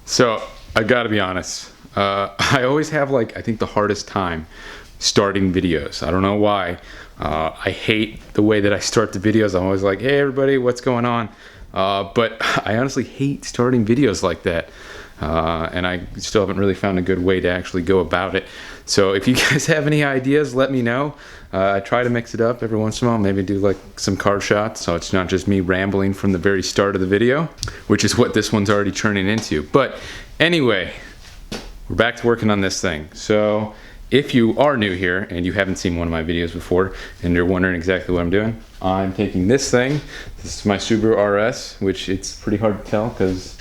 So I gotta be honest, I always have I think the hardest time starting videos. I don't know why. I hate the way that I start the videos. I'm always like, hey everybody, what's going on? But I honestly hate starting videos like that. And I still haven't really found a good way to actually go about it. So if you guys have any ideas, let me know. I try to mix it up every once in a while, maybe do some car shots, so it's not just me rambling from the very start of the video, which is what this one's already turning into. But anyway, we're back to working on this thing. So if you are new here and you haven't seen one of my videos before and you're wondering exactly what I'm doing, I'm taking this thing. This is my Subaru RS, which it's pretty hard to tell because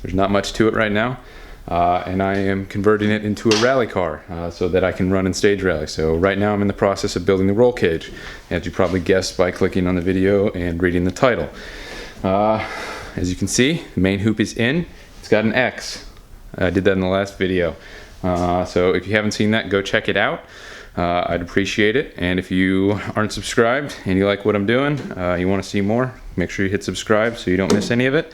there's not much to it right now. And I am converting it into a rally car so that I can run in stage rally. So right now I'm in the process of building the roll cage, as you probably guessed by clicking on the video and reading the title. As you can see, the main hoop is in. It's got an X. I did that in the last video. So if you haven't seen that, go check it out. I'd appreciate it. And if you aren't subscribed and you like what I'm doing, you want to see more, make sure you hit subscribe so you don't miss any of it.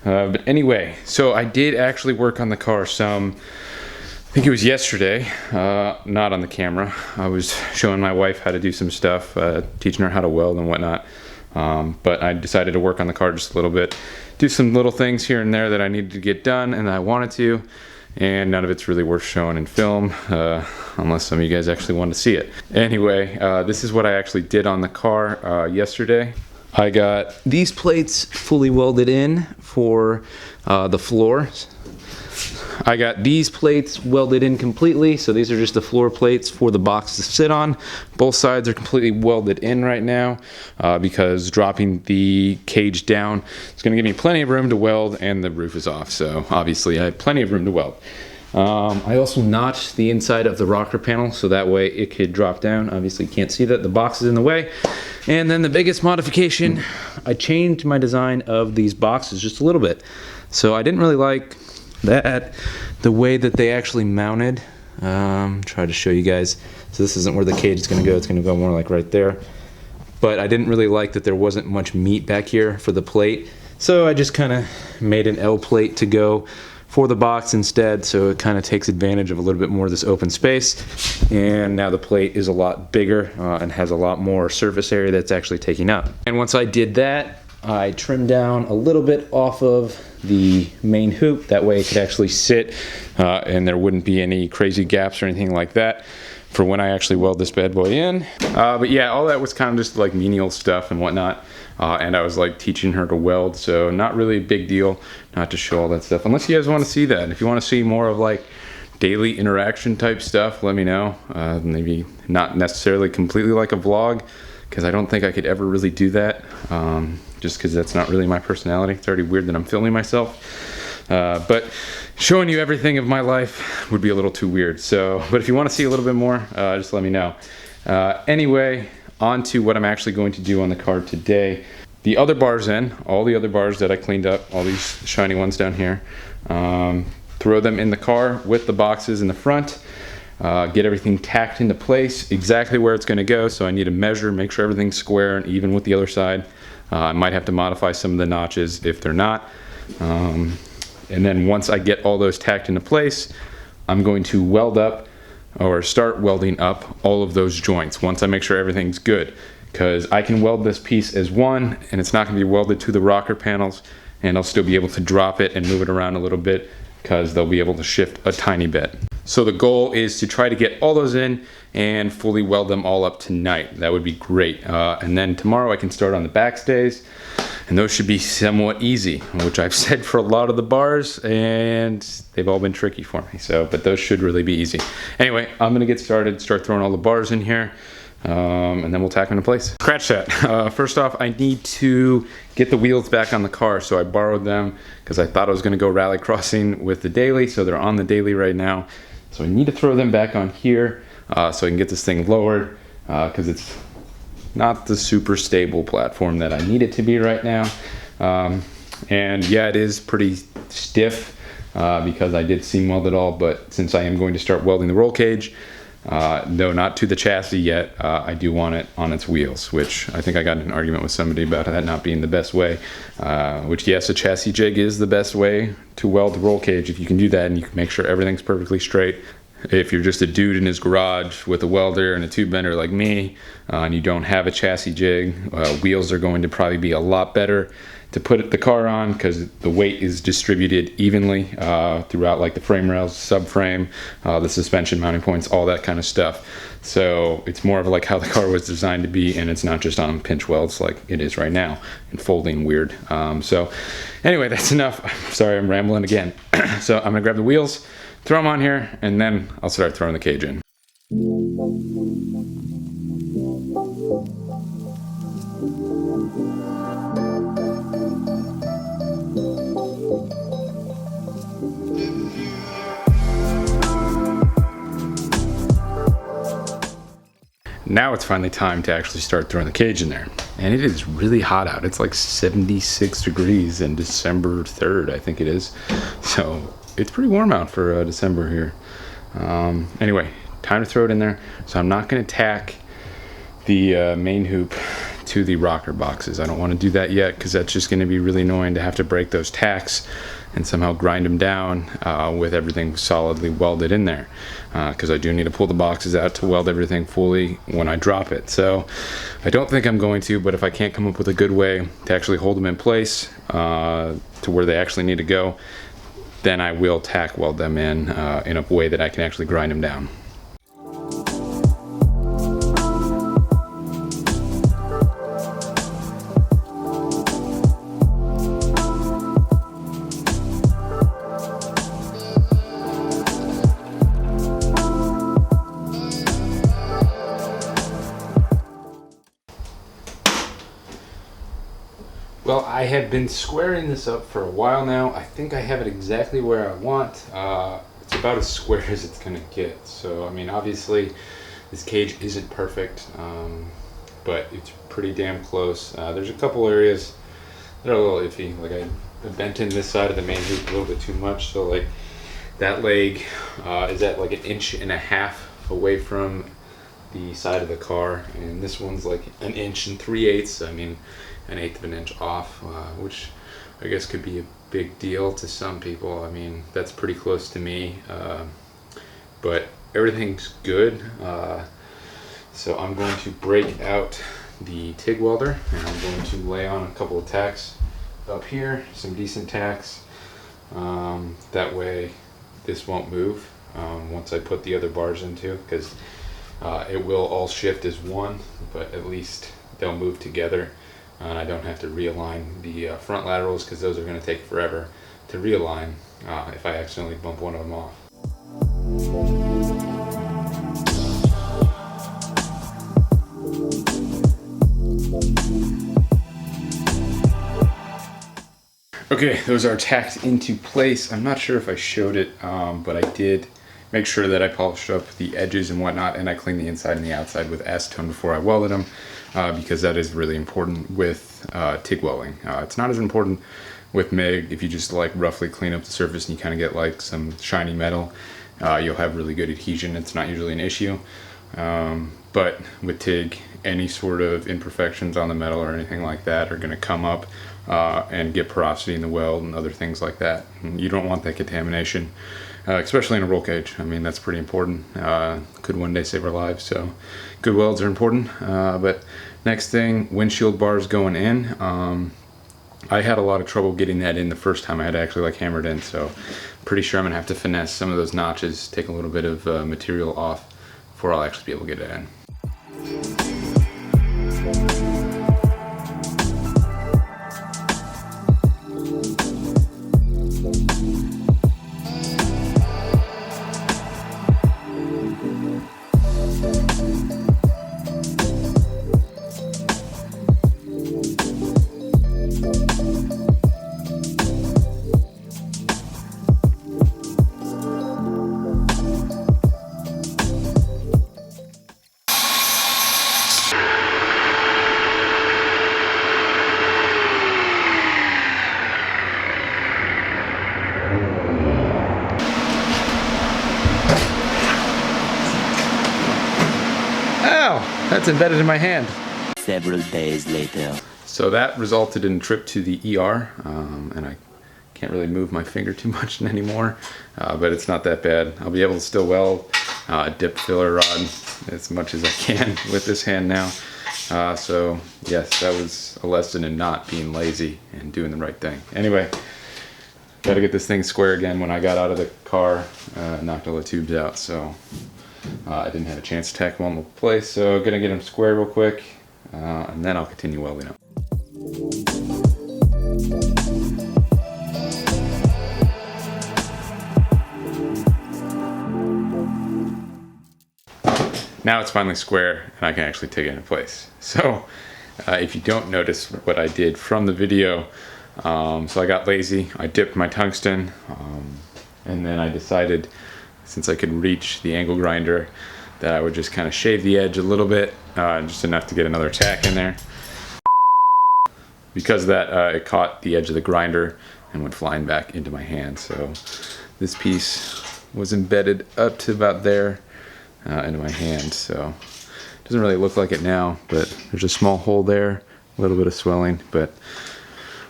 But anyway, so I did actually work on the car some, I think it was yesterday, not on the camera. I was showing my wife how to do some stuff, teaching her how to weld and whatnot. But I decided to work on the car just a little bit, do some little things here and there that I needed to get done and I wanted to. And none of it's really worth showing in film, unless some of you guys actually want to see it. Anyway, this is what I actually did on the car yesterday. I got these plates fully welded in for the floor. I got these plates welded in completely, so these are just the floor plates for the box to sit on. Both sides are completely welded in right now because dropping the cage down is going to give me plenty of room to weld, and the roof is off, so obviously I have plenty of room to weld. I also notched the inside of the rocker panel so that way it could drop down. Obviously you can't see that, the box is in the way. And then the biggest modification, I changed my design of these boxes just a little bit. So I didn't really like that the way that they actually mounted. Try to show you guys. So this isn't where the cage is going to go, it's going to go more like right there. But I didn't really like that there wasn't much meat back here for the plate, so I just kind of made an L plate to go for the box instead, so it kind of takes advantage of a little bit more of this open space. And now the plate is a lot bigger and has a lot more surface area that's actually taking up. And once I did that, I trimmed down a little bit off of the main hoop, that way it could actually sit and there wouldn't be any crazy gaps or anything like that for when I actually weld this bad boy in. But yeah, all that was kind of just like menial stuff and whatnot. And I was teaching her to weld, so not really a big deal not to show all that stuff, unless you guys want to see that. If you want to see more of daily interaction type stuff, let me know. Maybe not necessarily completely like a vlog, because I don't think I could ever really do that, just because that's not really my personality. It's already weird that I'm filming myself, but showing you everything of my life would be a little too weird. So, but if you want to see a little bit more, just let me know. Anyway, on to what I'm actually going to do on the car today. The other bars in, all the other bars that I cleaned up, all these shiny ones down here, throw them in the car with the boxes in the front, get everything tacked into place exactly where it's going to go. So I need to measure, make sure everything's square and even with the other side. I might have to modify some of the notches if they're not. And then once I get all those tacked into place, I'm going to weld up or start welding up all of those joints once I make sure everything's good, because I can weld this piece as one and it's not going to be welded to the rocker panels, and I'll still be able to drop it and move it around a little bit because they'll be able to shift a tiny bit. So the goal is to try to get all those in and fully weld them all up tonight. That would be great. And then tomorrow I can start on the backstays, and those should be somewhat easy, which I've said for a lot of the bars, and they've all been tricky for me. So, but those should really be easy. Anyway, I'm gonna get started, start throwing all the bars in here, and then we'll tack them into place. Scratch that. First off, I need to get the wheels back on the car. So I borrowed them because I thought I was gonna go rally crossing with the daily. So they're on the daily right now. So I need to throw them back on here so I can get this thing lowered because it's not the super stable platform that I need it to be right now. And yeah, it is pretty stiff because I did seam weld it all, but since I am going to start welding the roll cage, No, not to the chassis yet. I do want it on its wheels, which I think I got in an argument with somebody about that not being the best way. Which, yes, a chassis jig is the best way to weld the roll cage if you can do that and you can make sure everything's perfectly straight. If you're just a dude in his garage with a welder and a tube bender like me, and you don't have a chassis jig, wheels are going to probably be a lot better to put the car on because the weight is distributed evenly throughout, like the frame rails, subframe, the suspension mounting points, all that kind of stuff. So it's more of like how the car was designed to be, and it's not just on pinch welds like it is right now and folding weird. So anyway, that's enough. Sorry, I'm rambling again. So I'm gonna grab the wheels, throw them on here, and then I'll start throwing the cage in. Now it's finally time to actually start throwing the cage in there. And it is really hot out. It's like 76 degrees and December 3rd, I think it is. So it's pretty warm out for December here. Anyway, time to throw it in there. So I'm not going to tack the main hoop to the rocker boxes. I don't want to do that yet because that's just going to be really annoying to have to break those tacks and somehow grind them down with everything solidly welded in there, because I do need to pull the boxes out to weld everything fully when I drop it. So I don't think I'm going to, but if I can't come up with a good way to actually hold them in place to where they actually need to go, then I will tack weld them in a way that I can actually grind them down. Well, I have been squaring this up for a while now. I think I have it exactly where I want. It's about as square as it's gonna get. So, I mean, obviously this cage isn't perfect, but it's pretty damn close. There's a couple areas that are a little iffy. Like I bent in this side of the main hoop a little bit too much. So like that leg is at like 1.5 inches away from the side of the car. And this one's like 1 3/8. I mean, 1/8 of an inch off, which I guess could be a big deal to some people. I mean, that's pretty close to me, but everything's good. So I'm going to break out the TIG welder and I'm going to lay on a couple of tacks up here, some decent tacks. That way this won't move once I put the other bars into, because it will all shift as one, but at least they'll move together. And I don't have to realign the front laterals, because those are going to take forever to realign if I accidentally bump one of them off. Okay, those are tacked into place. I'm not sure if I showed it, but I did make sure that I polished up the edges and whatnot, and I cleaned the inside and the outside with acetone before I welded them. Because that is really important with TIG welding. It's not as important with MIG. If you just like roughly clean up the surface and you kind of get like some shiny metal, you'll have really good adhesion. It's not usually an issue. But with TIG, any sort of imperfections on the metal or anything like that are going to come up and get porosity in the weld and other things like that. And you don't want that contamination, especially in a roll cage. I mean, that's pretty important. Could one day save our lives. So good welds are important. But next thing, windshield bars going in. I had a lot of trouble getting that in the first time. I had to actually like hammer it in. So pretty sure I'm gonna have to finesse some of those notches, take a little bit of material off before I'll actually be able to get it in. That's embedded in my hand. Several days later. So that resulted in a trip to the ER, and I can't really move my finger too much anymore, but it's not that bad. I'll be able to still weld, dip filler rod as much as I can with this hand now. So yes, that was a lesson in not being lazy and doing the right thing. Anyway, got to get this thing square again. When I got out of the car, knocked all the tubes out, so I didn't have a chance to tack them on the place. So gonna get them square real quick, and then I'll continue welding up. Now it's finally square and I can actually take it into place. So if you don't notice what I did from the video, so I got lazy, I dipped my tungsten, and then I decided, since I could reach the angle grinder, that I would just kind of shave the edge a little bit, just enough to get another tack in there. Because of that, it caught the edge of the grinder and went flying back into my hand. So this piece was embedded up to about there into my hand. So it doesn't really look like it now, but there's a small hole there, a little bit of swelling, but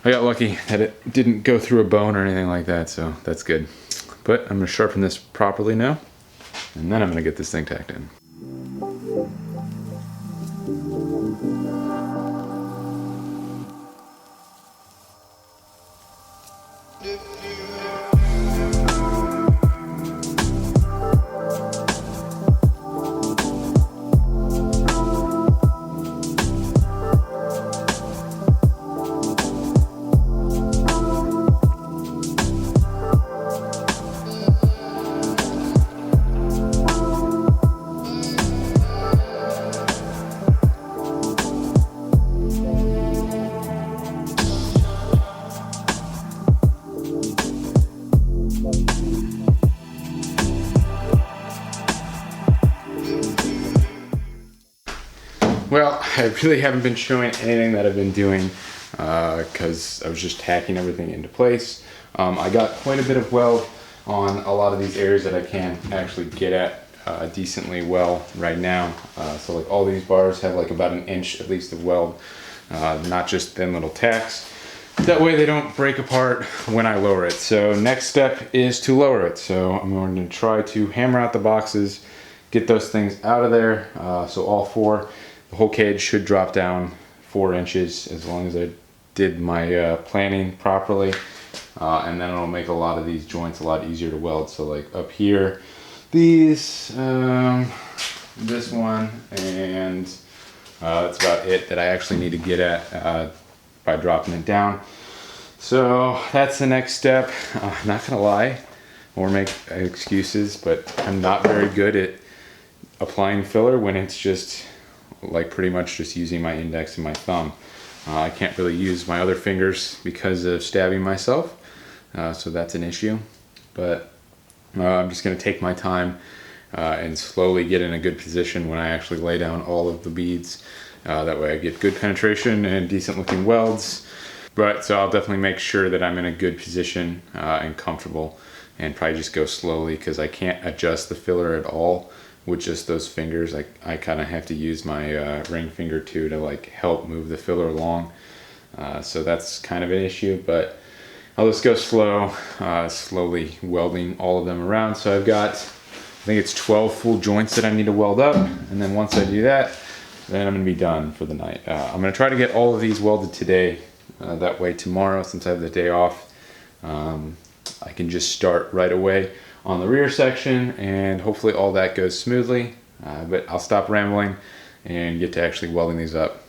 I got lucky that it didn't go through a bone or anything like that, so that's good. But I'm gonna sharpen this properly now, and then I'm gonna get this thing tacked in. Well, I really haven't been showing anything that I've been doing because I was just tacking everything into place. I got quite a bit of weld on a lot of these areas that I can actually get at decently well right now. So like all these bars have like about 1 inch at least of weld, not just thin little tacks. That way they don't break apart when I lower it. So next step is to lower it. So I'm going to try to hammer out the boxes, get those things out of there. So all four. The whole cage should drop down 4 inches as long as I did my planning properly, and then it'll make a lot of these joints a lot easier to weld. So like up here, these, this one, and that's about it that I actually need to get at by dropping it down. So that's the next step. I'm not gonna lie or make excuses, but I'm not very good at applying filler when it's just like pretty much just using my index and my thumb. I can't really use my other fingers because of stabbing myself, so that's an issue. But I'm just going to take my time and slowly get in a good position when I actually lay down all of the beads. That way I get good penetration and decent looking welds. But so I'll definitely make sure that I'm in a good position and comfortable, and probably just go slowly because I can't adjust the filler at all with just those fingers. I kind of have to use my ring finger too to like help move the filler along. So that's kind of an issue, but I'll just go slow, slowly welding all of them around. So I've got, I think it's 12 full joints that I need to weld up. And then once I do that, then I'm gonna be done for the night. I'm gonna try to get all of these welded today. That way tomorrow, since I have the day off, I can just start right away on the rear section, and hopefully all that goes smoothly. But I'll stop rambling and get to actually welding these up.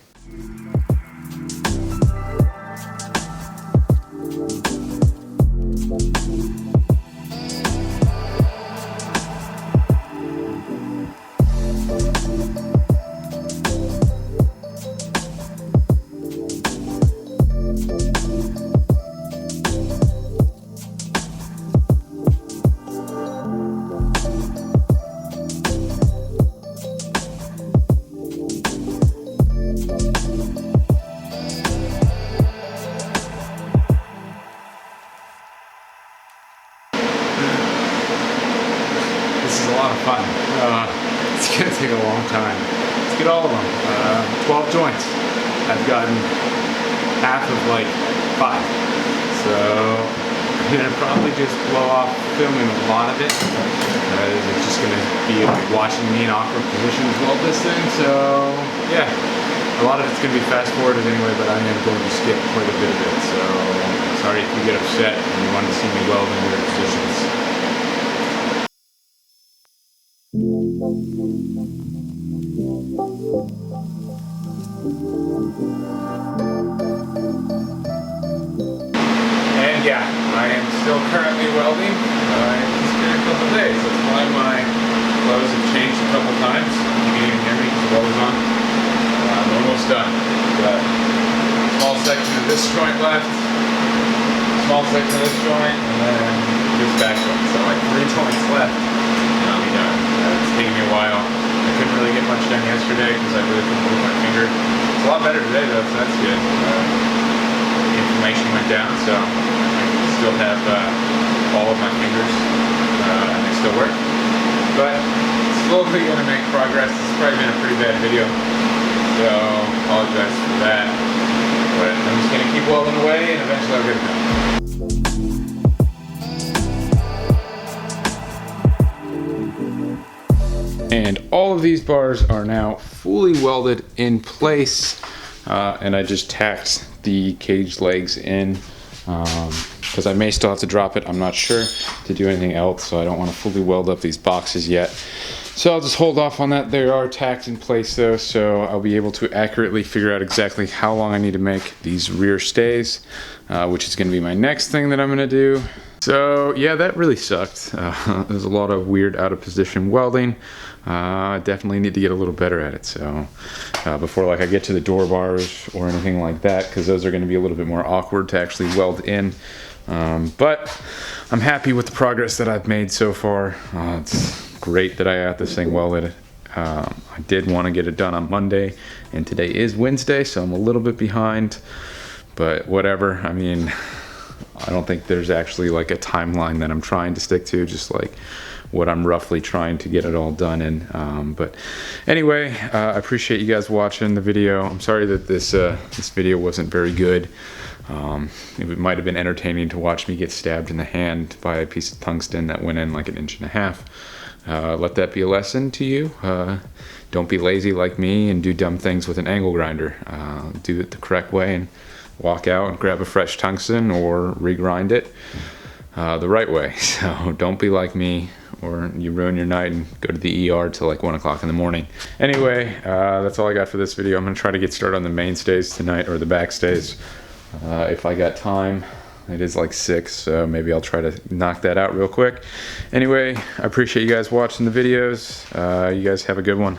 This is a lot of fun. It's gonna take a long time let's get all of them. 12 joints. I've gotten half of like 5. So I'm gonna probably just blow off filming a lot of it. It's just gonna be like watching me in awkward positions weld this thing. So yeah, a lot of it's gonna be fast forwarded anyway, but I am going to skip quite a bit of it. So sorry if you get upset and you want to see me weld in weird positions. And yeah, I am still currently welding. It's been a couple days. That's why my clothes have changed a couple times. You can even hear me because the welder's on. I'm almost done. Got a small section of this joint left, small section of this joint, and then this back joint. So like 3 joints left, and I'll be done. It's taking me a while. I couldn't really get much done yesterday because I really couldn't move my finger. It's a lot better today though, so that's good. The inflammation went down, so I still have all of my fingers, and they still work. But slowly going to make progress. This has probably been a pretty bad video, so apologize for that. But I'm just going to keep welding away, and eventually I'll get it done. And all of these bars are now fully welded in place, and I just tacked the cage legs in because I may still have to drop it. I'm not sure to do anything else, so I don't want to fully weld up these boxes yet. So I'll just hold off on that. They are tacked in place though, so I'll be able to accurately figure out exactly how long I need to make these rear stays, which is going to be my next thing that I'm going to do. So yeah, that really sucked. There's a lot of weird out of position welding. I definitely need to get a little better at it. So before like I get to the door bars or anything like that, because those are going to be a little bit more awkward to actually weld in. But I'm happy with the progress that I've made so far. It's great that I got this thing welded. I did want to get it done on Monday, and today is Wednesday, so I'm a little bit behind, but whatever. I mean, I don't think there's actually like a timeline that I'm trying to stick to, just like what I'm roughly trying to get it all done in. But anyway, I appreciate you guys watching the video. I'm sorry that this video wasn't very good. It might have been entertaining to watch me get stabbed in the hand by a piece of tungsten that went in like 1.5 inches. Let that be a lesson to you. Don't be lazy like me and do dumb things with an angle grinder. Do it the correct way and walk out and grab a fresh tungsten or regrind it the right way. So don't be like me, or you ruin your night and go to the ER till like 1 o'clock in the morning. Anyway, that's all I got for this video. I'm gonna try to get started on the mainstays tonight, or the backstays, if I got time. It is like 6, so maybe I'll try to knock that out real quick. Anyway, I appreciate you guys watching the videos. You guys have a good one.